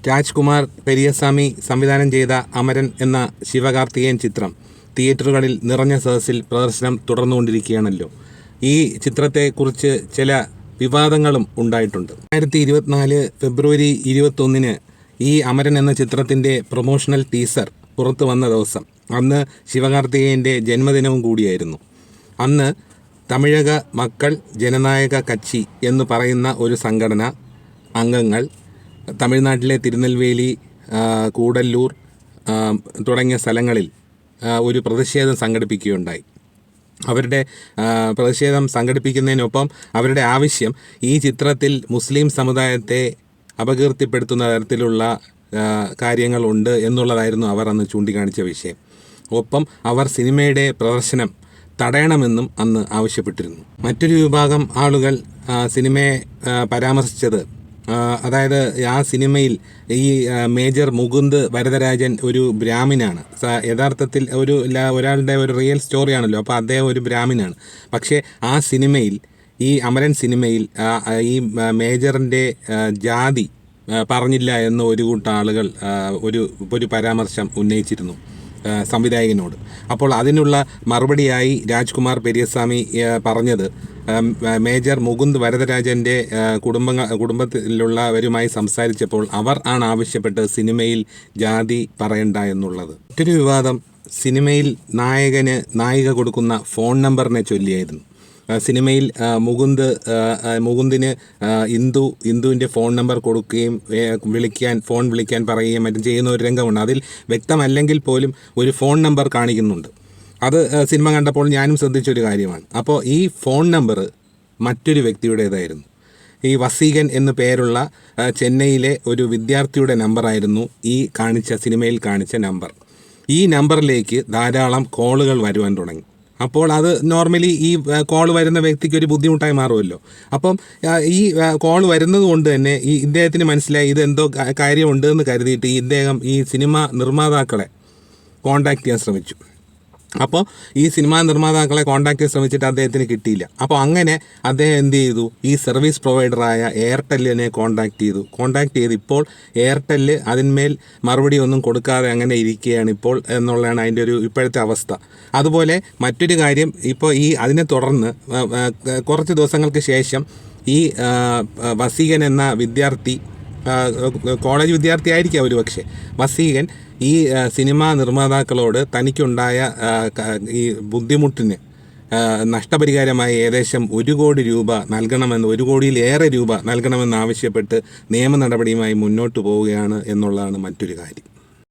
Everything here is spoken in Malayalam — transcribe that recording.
രാജ്കുമാർ പെരിയസ്വാമി സംവിധാനം ചെയ്ത അമരൻ എന്ന ശിവകാർത്തികേയൻ ചിത്രം തിയേറ്ററുകളിൽ നിറഞ്ഞ സദസ്സിൽ പ്രദർശനം തുടർന്നുകൊണ്ടിരിക്കുകയാണല്ലോ. ഈ ചിത്രത്തെക്കുറിച്ച് ചില വിവാദങ്ങളും ഉണ്ടായിട്ടുണ്ട്. 2024 ഫെബ്രുവരി 21 ഈ അമരൻ എന്ന ചിത്രത്തിൻ്റെ പ്രൊമോഷണൽ ടീസർ പുറത്തു വന്ന ദിവസം, അന്ന് ശിവകാർത്തികേയൻ്റെ ജന്മദിനവും കൂടിയായിരുന്നു. അന്ന് തമിഴക മക്കൾ ജനനായക കച്ചി എന്ന് പറയുന്ന ഒരു സംഘടന അംഗങ്ങൾ തമിഴ്നാട്ടിലെ തിരുനെൽവേലി, കൂടല്ലൂർ തുടങ്ങിയ സ്ഥലങ്ങളിൽ ഒരു പ്രതിഷേധം സംഘടിപ്പിക്കുകയുണ്ടായി. അവരുടെ പ്രതിഷേധം സംഘടിപ്പിക്കുന്നതിനൊപ്പം അവരുടെ ആവശ്യം ഈ ചിത്രത്തിൽ മുസ്ലിം സമുദായത്തെ അപകീർത്തിപ്പെടുത്തുന്ന തരത്തിലുള്ള കാര്യങ്ങളുണ്ട് എന്നുള്ളതായിരുന്നു അവർ അന്ന് ചൂണ്ടിക്കാണിച്ച വിഷയം. ഒപ്പം അവർ സിനിമയുടെ പ്രദർശനം തടയണമെന്നും അന്ന് ആവശ്യപ്പെട്ടിരുന്നു. മറ്റൊരു വിഭാഗം ആളുകൾ സിനിമയെ പരാമർശിച്ചത്, അതായത് ആ സിനിമയിൽ ഈ മേജർ മുകുന്ദ് വരദരാജൻ ഒരു ബ്രാഹ്മിനാണ്. യഥാർത്ഥത്തിൽ ഒരാളുടെ ഒരു റിയൽ സ്റ്റോറിയാണല്ലോ, അപ്പോൾ അദ്ദേഹം ഒരു ബ്രാഹ്മിനാണ്. പക്ഷേ ആ സിനിമയിൽ, ഈ അമരൻ സിനിമയിൽ ഈ മേജറിൻ്റെ ജാതി പറഞ്ഞില്ല എന്ന് ഒരു കൂട്ടം ആളുകൾ ഒരു പരാമർശം ഉന്നയിച്ചിരുന്നു സംവിധായകനോട്. അപ്പോൾ അതിനുള്ള മറുപടിയായി രാജ്കുമാർ പെരിയസ്വാമി പറഞ്ഞത്, മേജർ മുകുന്ദ് വരദരാജൻ്റെ കുടുംബത്തിലുള്ളവരുമായി സംസാരിച്ചപ്പോൾ അവർ ആണ് ആവശ്യപ്പെട്ടത് സിനിമയിൽ ജാതി പറയണ്ട എന്നുള്ളത്. മറ്റൊരു വിവാദം സിനിമയിൽ നായിക കൊടുക്കുന്ന ഫോൺ നമ്പറിനെ ചൊല്ലിയായിരുന്നു. സിനിമയിൽ മുകുന്ദിന് ഇന്ദുവിൻ്റെ ഫോൺ നമ്പർ കൊടുക്കുകയും ഫോൺ വിളിക്കാൻ പറയുകയും മറ്റും ചെയ്യുന്ന ഒരു രംഗമുണ്ട്. അതിൽ വ്യക്തമല്ലെങ്കിൽ പോലും ഒരു ഫോൺ നമ്പർ കാണിക്കുന്നുണ്ട്. അത് സിനിമ കണ്ടപ്പോൾ ഞാനും ശ്രദ്ധിച്ചൊരു കാര്യമാണ്. അപ്പോൾ ഈ ഫോൺ നമ്പർ മറ്റൊരു വ്യക്തിയുടേതായിരുന്നു. ഈ വസീകൻ എന്നു പേരുള്ള ചെന്നൈയിലെ ഒരു വിദ്യാർത്ഥിയുടെ നമ്പറായിരുന്നു ഈ സിനിമയിൽ കാണിച്ച നമ്പർ. ഈ നമ്പറിലേക്ക് ധാരാളം കോളുകൾ വരുവാൻ തുടങ്ങി. അപ്പോൾ അത് നോർമലി ഈ കോൾ വരുന്ന വ്യക്തിക്ക് ഒരു ബുദ്ധിമുട്ടായി മാറുമല്ലോ. അപ്പം ഈ കോൾ വരുന്നത് കൊണ്ട് തന്നെ ഇദ്ദേഹത്തിന് മനസ്സിലായി ഇതെന്തോ കാര്യമുണ്ട് എന്ന് കരുതിയിട്ട് ഇദ്ദേഹം ഈ സിനിമ നിർമ്മാതാക്കളെ കോൺടാക്ട് ചെയ്യാൻ ശ്രമിച്ചു. അപ്പോൾ ഈ സിനിമാ നിർമ്മാതാക്കളെ കോൺടാക്ട് ചെയ്യാൻ ശ്രമിച്ചിട്ട് അദ്ദേഹത്തിന് കിട്ടിയില്ല. അപ്പോൾ അങ്ങനെ അദ്ദേഹം എന്ത് ചെയ്തു, ഈ സർവീസ് പ്രൊവൈഡറായ എയർടെല്ലിനെ കോൺടാക്ട് ചെയ്ത് ഇപ്പോൾ എയർടെല്ല് അതിന്മേൽ മറുപടി ഒന്നും കൊടുക്കാതെ അങ്ങനെ ഇരിക്കുകയാണ് ഇപ്പോൾ എന്നുള്ളതാണ് അതിൻ്റെ ഒരു ഇപ്പോഴത്തെ അവസ്ഥ. അതുപോലെ മറ്റൊരു കാര്യം, ഇപ്പോൾ അതിനെ തുടർന്ന് കുറച്ച് ദിവസങ്ങൾക്ക് ശേഷം ഈ വസീകൻ എന്ന വിദ്യാർത്ഥി, കോളേജ് വിദ്യാർത്ഥി ആയിരിക്കാം ഒരു പക്ഷേ, വസീകൻ ഈ സിനിമാ നിർമ്മാതാക്കളോട് തനിക്കുണ്ടായ ഈ ബുദ്ധിമുട്ടിന് നഷ്ടപരിഹാരമായി ഏകദേശം 1 കോടി രൂപ നൽകണമെന്ന്, 1 കോടിയിലേറെ രൂപ നൽകണമെന്ന് ആവശ്യപ്പെട്ട് നിയമ നടപടിയുമായി മുന്നോട്ട് പോവുകയാണ് എന്നുള്ളതാണ് മറ്റൊരു കാര്യം.